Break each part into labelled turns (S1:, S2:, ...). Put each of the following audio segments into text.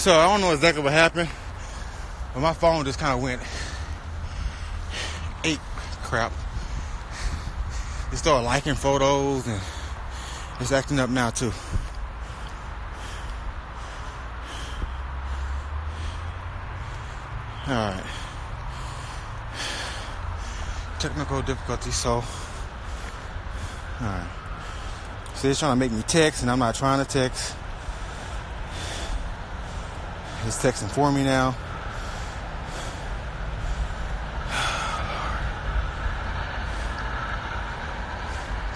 S1: So I don't know exactly what happened, but my phone just kind of went ate crap. It started liking photos and it's acting up now too. Alright. Technical difficulty, so alright. See, it's trying to make me text and I'm not trying to text. It's texting for me now.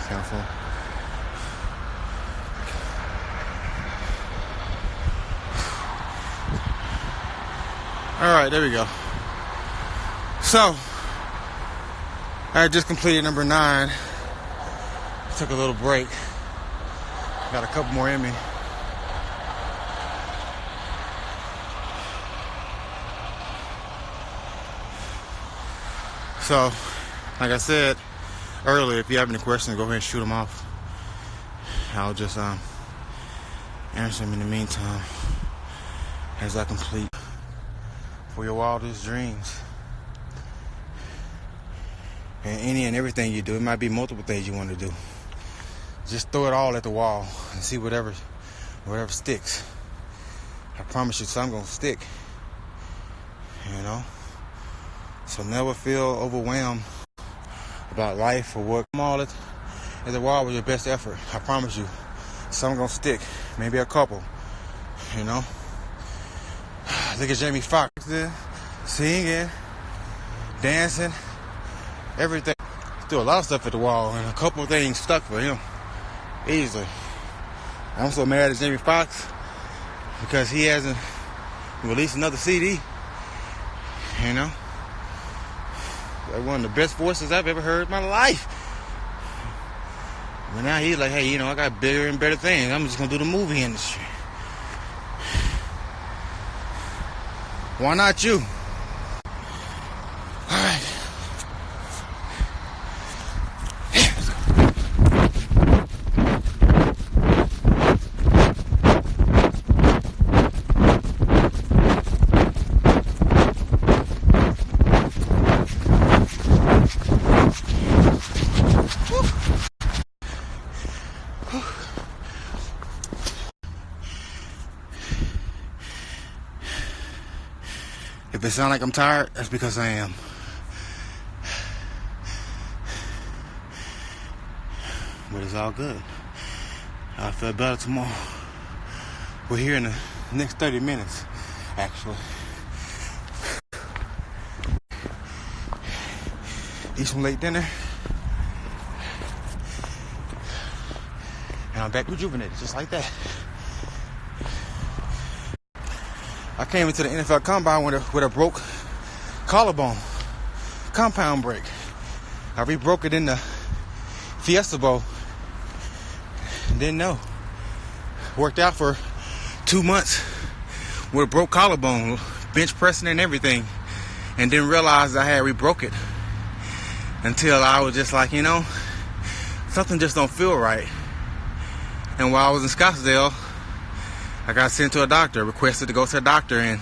S1: Cancel. Alright, there we go. So, I just completed number 9. Took a little break. Got a couple more in me. So, like I said earlier, if you have any questions, go ahead and shoot them off. I'll just answer them in the meantime as I complete for your wildest dreams. And any and everything you do, it might be multiple things you want to do. Just throw it all at the wall and see whatever sticks. I promise you some gonna stick. You know? So never feel overwhelmed about life or work. Come all at the wall with your best effort. I promise you, some gonna stick. Maybe a couple. You know? Look at Jamie Foxx singing, dancing, everything. Threw a lot of stuff at the wall and a couple of things stuck for him. Easily. I'm so mad at Jamie Foxx because he hasn't released another CD. You know? Like one of the best voices I've ever heard in my life. But now he's like, hey, you know, I got bigger and better things. I'm just gonna do the movie industry. Why not you? Alright. If it sounds like I'm tired, that's because I am. But it's all good. I'll feel better tomorrow. We're here in the next 30 minutes, actually. Eat some late dinner. And I'm back rejuvenated, just like that. I came into the NFL Combine with a broke collarbone, compound break. I re-broke it in the Fiesta Bowl. Didn't know. Worked out for 2 months with a broke collarbone, bench pressing and everything, and didn't realize I had re-broke it until I was just like, you know, something just don't feel right. And while I was in Scottsdale, I got sent to a doctor, requested to go to a doctor, and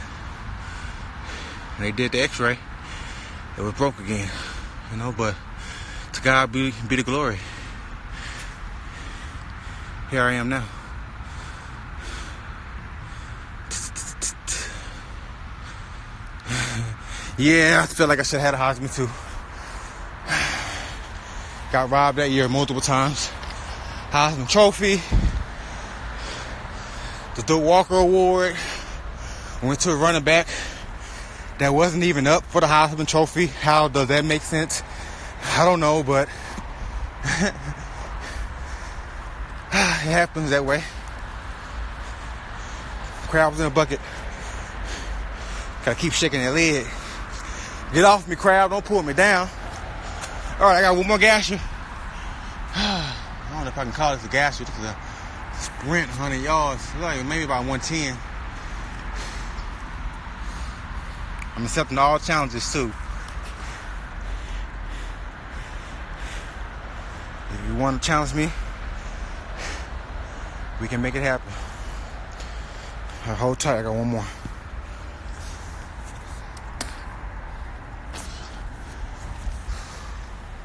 S1: they did the x-ray. It was broke again, you know, but to God be the glory. Here I am now. Yeah, I feel like I should have had a Heisman too. Got robbed that year multiple times. Heisman Trophy. The Doak Walker Award. Went to a running back that wasn't even up for the Heisman Trophy. How does that make sense? I don't know, but it happens that way. Crab was in a bucket. Gotta keep shaking that lid. Get off me, crab. Don't pull me down. All right, I got one more gasher. I don't know if I can call this a gasher. This is a sprint 100 yards. Like maybe about 110. I'm accepting all challenges too. If you want to challenge me, we can make it happen. Right, hold tight. I got one more.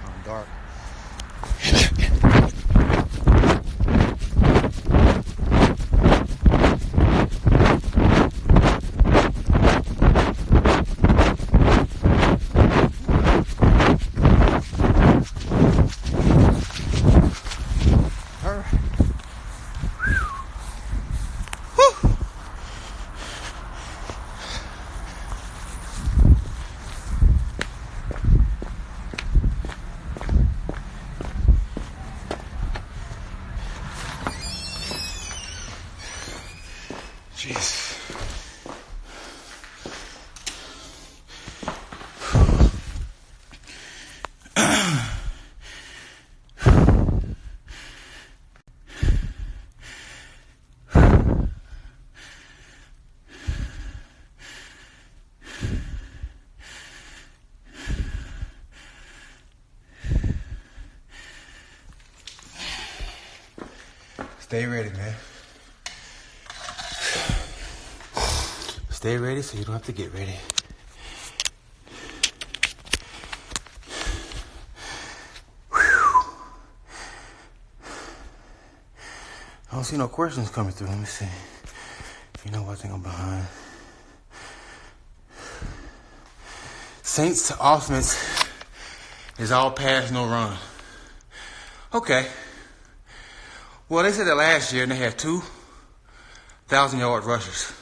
S1: I'm dark. Jeez. Stay ready, man. Stay ready so you don't have to get ready. Whew. I don't see no questions coming through. Let me see. You know what? I think I'm behind. Saints offense is all pass, no run. Okay. Well, they said that last year and they had 2,000-yard rushers.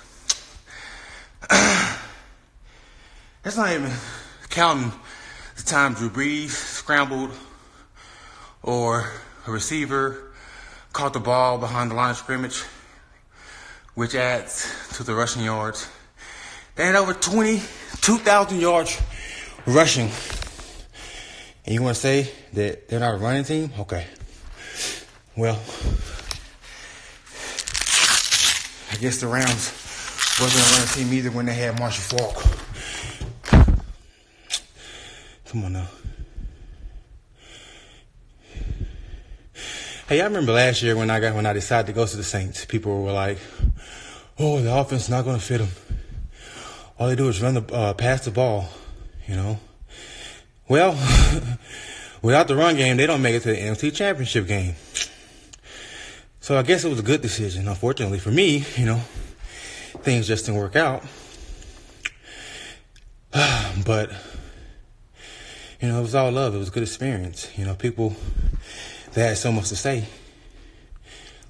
S1: That's not even counting the time Drew Brees scrambled or a receiver caught the ball behind the line of scrimmage, which adds to the rushing yards. They had over 22,000 yards rushing. And you want to say that they're not a running team? Okay. Well, I guess the Rams wasn't a running team either when they had Marshall Faulk. Come on now. Hey, I remember last year when I decided to go to the Saints, people were like, "Oh, the offense is not going to fit them. All they do is pass the ball, you know." Well, without the run game, they don't make it to the NFC Championship game. So I guess it was a good decision. Unfortunately for me, you know, things just didn't work out. But, you know, it was all love. It was a good experience. You know, people, they had so much to say.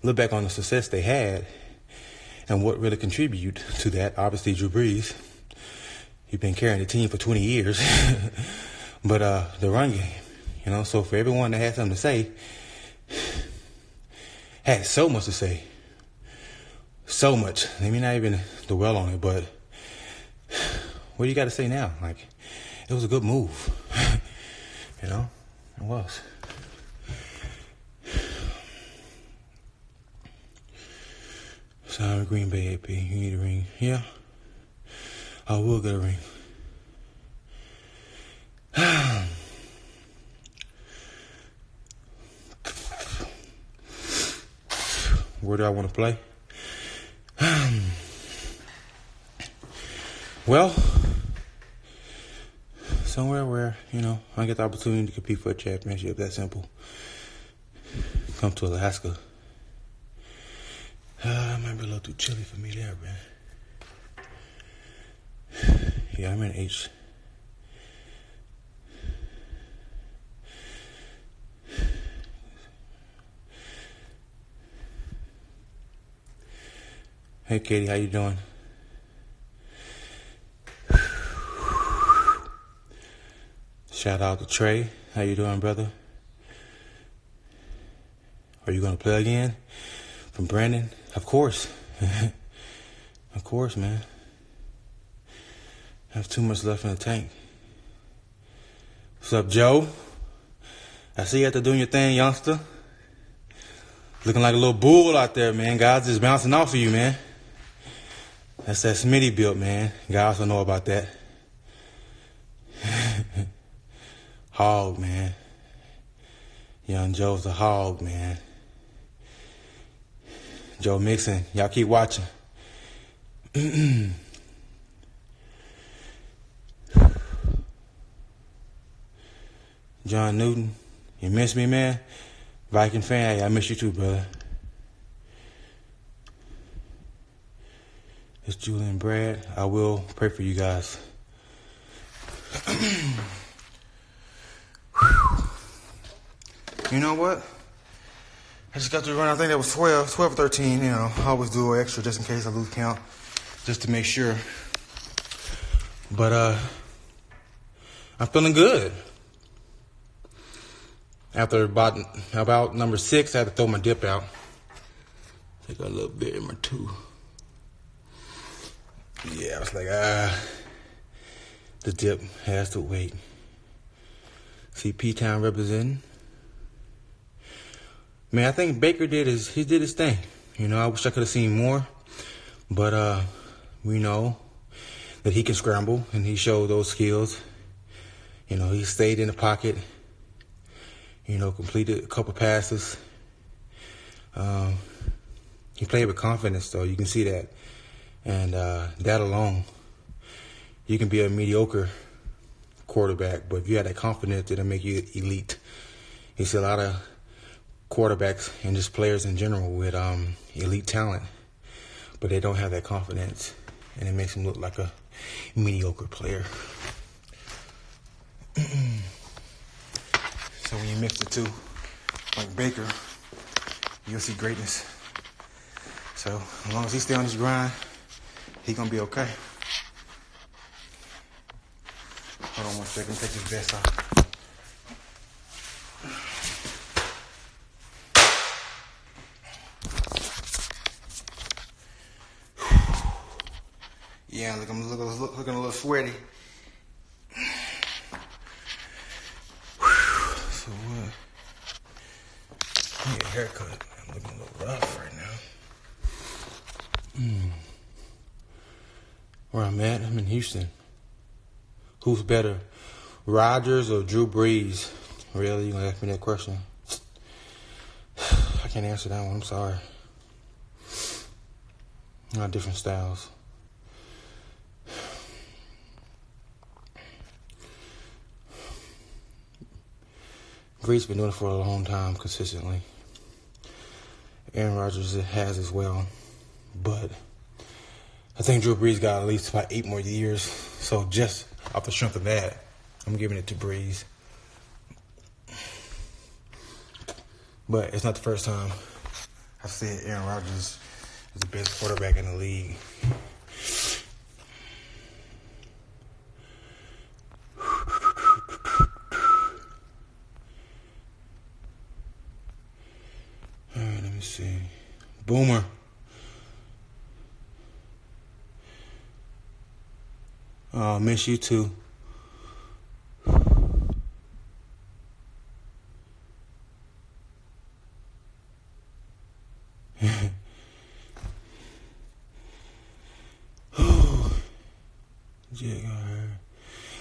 S1: Look back on the success they had and what really contributed to that. Obviously, Drew Brees, he's been carrying the team for 20 years. But the run game, you know, so for everyone that had something to say, had so much to say. So much. Let me not even dwell on it, but what do you got to say now? Like, it was a good move. You know, it was. Sorry, Green Bay AP, you need a ring. Yeah, I will get a ring. Where do I want to play? Well, somewhere where, you know, I get the opportunity to compete for a championship. That simple. Come to Alaska. It might be a little too chilly for me there, man. Yeah, I'm in H. Hey, Katie, how you doing? Shout out to Trey. How you doing, brother? Are you going to play again? From Brandon? Of course. Of course, man. I have too much left in the tank. What's up, Joe? I see you out there doing your thing, youngster. Looking like a little bull out there, man. God's just bouncing off of you, man. That's that Smitty built, man. God also know about that. Hog, man. Young Joe's a hog, man. Joe Mixon, y'all keep watching. John Newton, you miss me, man? Viking fan, hey, I miss you too, brother. It's Julian Brad. I will pray for you guys. You know what? I just got to run. I think that was 12 or 13. You know, I always do an extra just in case I lose count, just to make sure. But I'm feeling good. After about number 6, I had to throw my dip out. I got a little bit in my tooth. Yeah, I was like, the dip has to wait. See P-Town representing. Man, I think Baker did his thing. You know, I wish I could have seen more. But we know that he can scramble, and he showed those skills. You know, he stayed in the pocket. You know, completed a couple passes. He played with confidence, though. You can see that. And that alone, you can be a mediocre quarterback, but if you have that confidence, it'll make you elite. You see a lot of quarterbacks and just players in general with elite talent, but they don't have that confidence, and it makes them look like a mediocre player. So when you mix the two, like Baker, you'll see greatness. So as long as he stays on his grind, he's gonna be okay. Hold on one second, take this vest off. Yeah, look, I'm looking a little sweaty. So what? I need a haircut. I'm looking a little rough right now. Where I'm at, I'm in Houston. Who's better, Rodgers or Drew Brees? Really? You gonna ask me that question? I can't answer that one. I'm sorry. Not different styles. Brees been doing it for a long time, consistently. Aaron Rodgers has as well, but I think Drew Brees got at least about 8 more years. So just off the strength of that, I'm giving it to Brees. But it's not the first time I've said Aaron Rodgers is the best quarterback in the league. All right, let me see. Boomer. Oh, miss you too.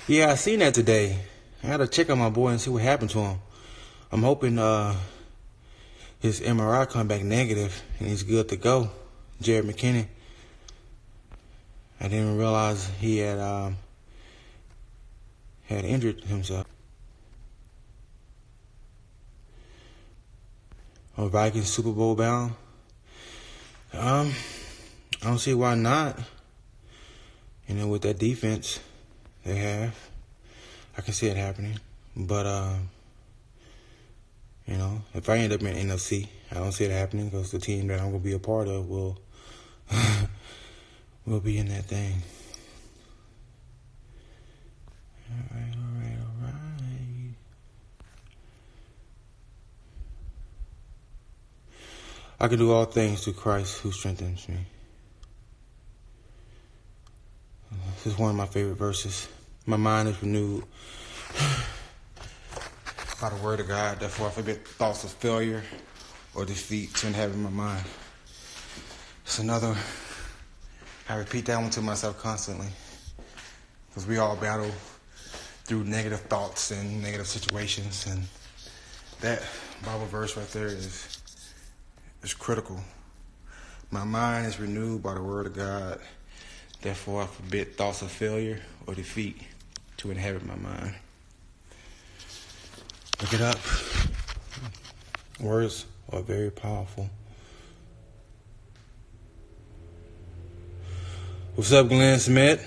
S1: Yeah, I seen that today. I had to check on my boy and see what happened to him. I'm hoping his MRI come back negative and he's good to go. Jared McKinney. I didn't realize he had injured himself. Are Vikings Super Bowl bound? I don't see why not. You know, with that defense they have, I can see it happening. But you know, if I end up in NFC, I don't see it happening because the team that I'm gonna be a part of will will be in that thing. All right. I can do all things through Christ who strengthens me. This is one of my favorite verses. My mind is renewed by the word of God. Therefore, I forbid thoughts of failure or defeat to inhabit my mind. It's another. I repeat that one to myself constantly, because we all battle through negative thoughts and negative situations, and that Bible verse right there is critical. My mind is renewed by the word of God. Therefore, I forbid thoughts of failure or defeat to inhabit my mind. Look it up. Words are very powerful. What's up, Glenn Smith?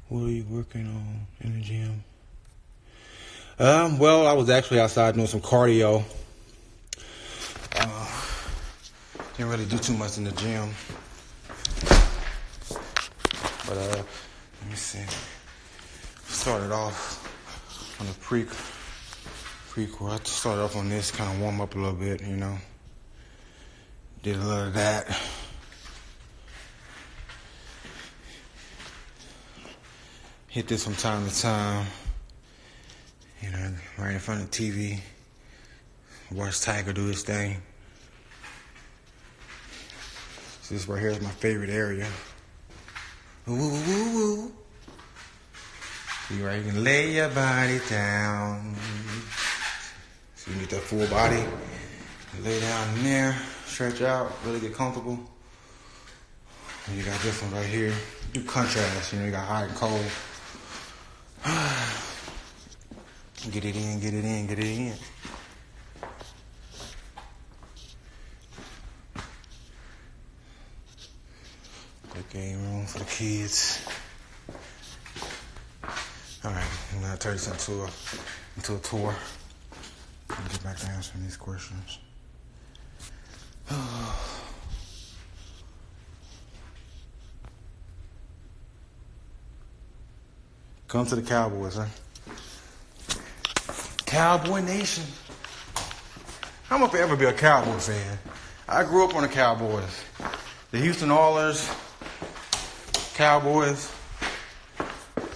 S1: What are you working on in the gym? Well, I was actually outside doing some cardio. Didn't really do too much in the gym. But let me see. Started off on the pre-core. I started off on this, kind of warm up a little bit, you know. Did a little of that. Hit this from time to time. You know, right in front of the TV. Watch Tiger do his thing. So this right here is my favorite area. Ooh, ooh, ooh. See right, you can lay your body down. So you get that full body. Lay down in there, stretch out, really get comfortable. And you got this one right here. Do contrast, you know, you got hot and cold. Get it in, get it in, get it in. Good game room for the kids. All right, I'm gonna turn this into a tour. Let me get back to answering these questions. Come to the Cowboys, huh? Cowboy Nation. I'm gonna forever be a Cowboy fan. I grew up on the Cowboys. The Houston Oilers, Cowboys.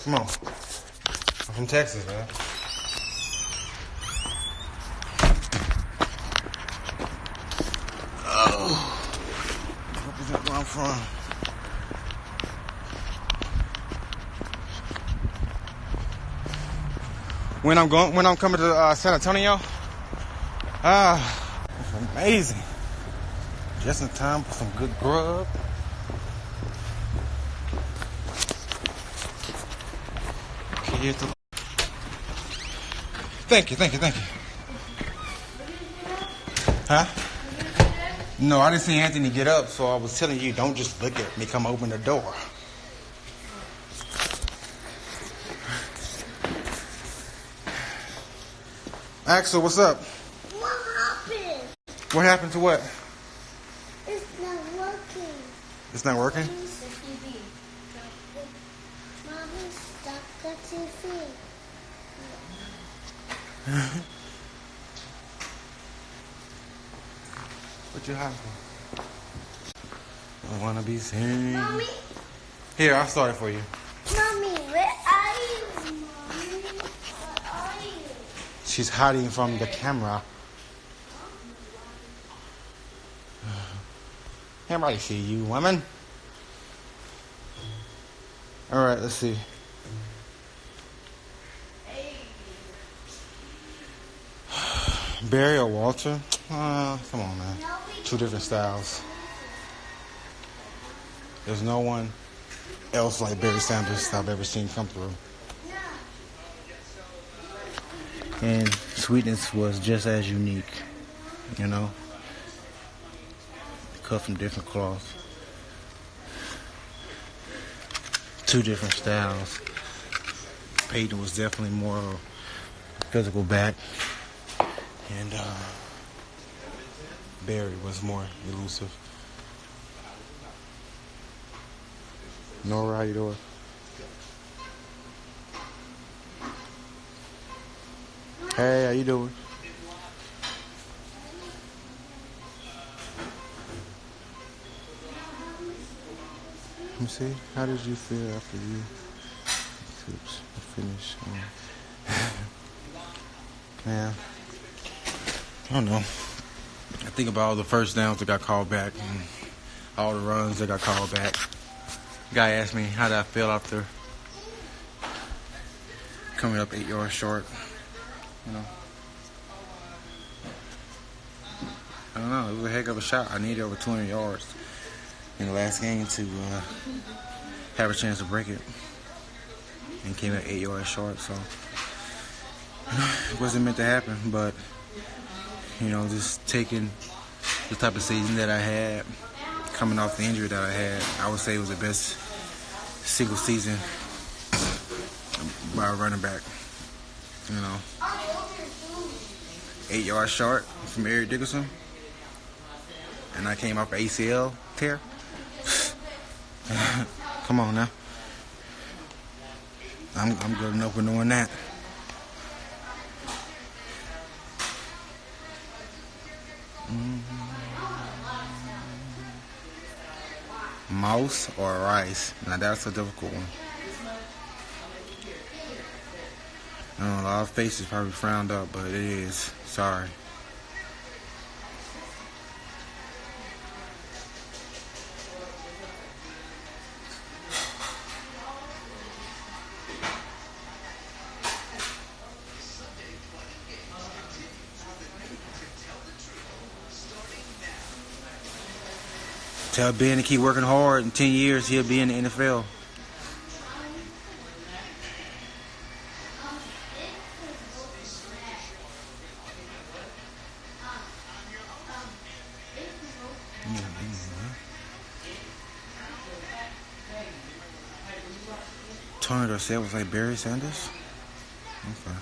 S1: Come on. I'm from Texas, man. Oh. Represent where I'm from. When I'm coming to San Antonio, it's amazing. Just in time for some good grub. Thank you. Huh? No, I didn't see Anthony get up, so I was telling you, don't just look at me, come open the door. Axel, what's up?
S2: What happened?
S1: What happened to what?
S2: It's not working.
S1: It's not working?
S2: Mommy, stop the TV.
S1: What you hiding for? I wanna be seen.
S2: Mommy?
S1: Here, I'll start it for you.
S2: Mommy, where are you? Mommy, where are you?
S1: She's hiding from the camera. Everybody see you, woman. All right, let's see. Barry or Walter? Come on, man. Two different styles. There's no one else like Barry Sanders I've ever seen come through. And Sweetness was just as unique, you know. Cut from different cloth. Two different styles. Peyton was definitely more physical back. And Barry was more elusive. Nora, how you doing? Hey, how you doing? Let me see. How did you feel after you finished? Man, I don't know. I think about all the first downs that got called back and all the runs that got called back. Guy asked me how did I feel after coming up 8 yards short. You know, don't know. It was a heck of a shot. I needed over 200 yards in the last game to have a chance to break it. And came at 8 yards short, so it wasn't meant to happen. But, just taking the type of season that I had, coming off the injury that I had, I would say it was the best single season by a running back. 8 yards short from Adrian Peterson, and I came off an ACL tear. Come on now, I'm good enough for knowing that. Mouse or rice? Now that's a difficult one. I know a lot of faces probably frowned up, but it is. Sorry. Tell Ben to keep working hard. In 10 years, he'll be in the NFL. Tony Dorsett was like Barry Sanders? Okay.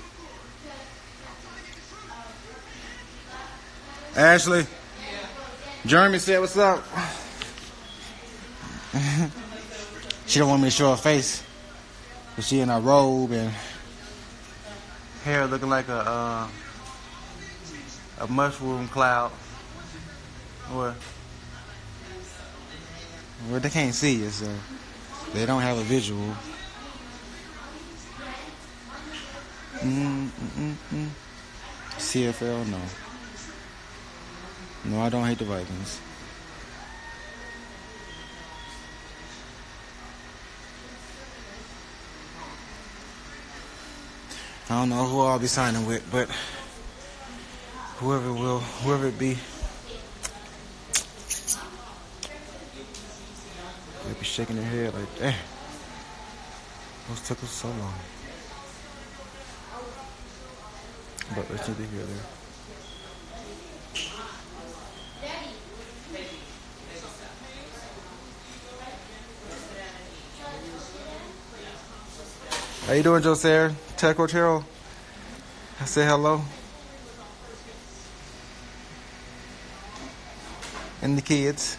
S1: Ashley, Jeremy said, what's up? She don't want me to show her face, but she in her robe and hair looking like a mushroom cloud. Well, they can't see you, so they don't have a visual. CFL, no. No, I don't hate the Vikings. I don't know who I'll be signing with, but whoever it be, they'll be shaking their head like, damn, those took us so long. But let's neither here or there. How you doing, Josiah? Tech Coach Harold. I say hello. And the kids.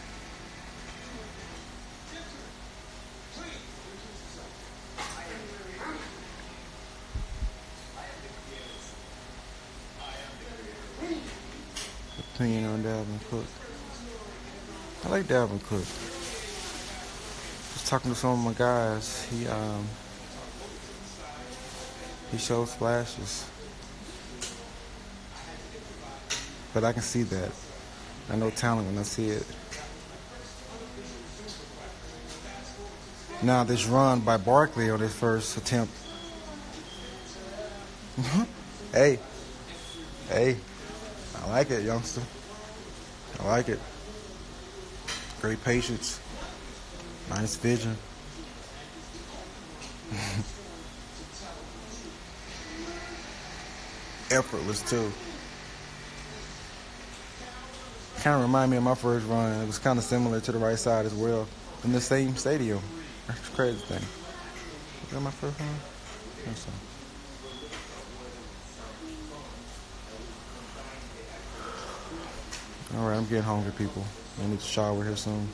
S1: Opinion on Dalvin Cook. I like Dalvin Cook. Just talking to some of my guys. He shows flashes. But I can see that. I know talent when I see it. Now this run by Barkley on his first attempt. Hey, I like it, youngster. I like it. Great patience. Nice vision. Effortless too. Kind of remind me of my first run. It was kind of similar to the right side as well, in the same stadium. That's the crazy thing. Was that my first run? I think so. All right, I'm getting hungry, people. I need to shower here soon.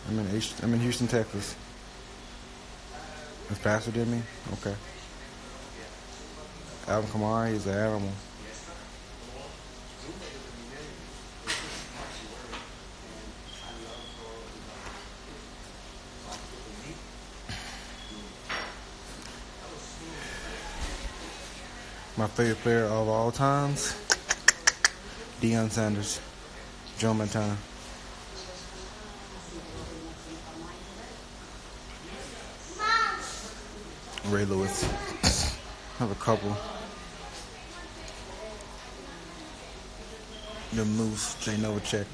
S1: I'm in Houston, Texas. It's faster than me? Okay. Alvin Kamara, he's an animal. My favorite player of all times, Deion Sanders, Joe Montana. Ray Lewis. I have a couple. Them loose. They never check.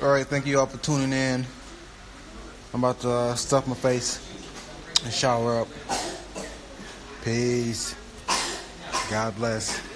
S1: Alright, thank you all for tuning in. I'm about to stuff my face and shower up. Peace. God bless.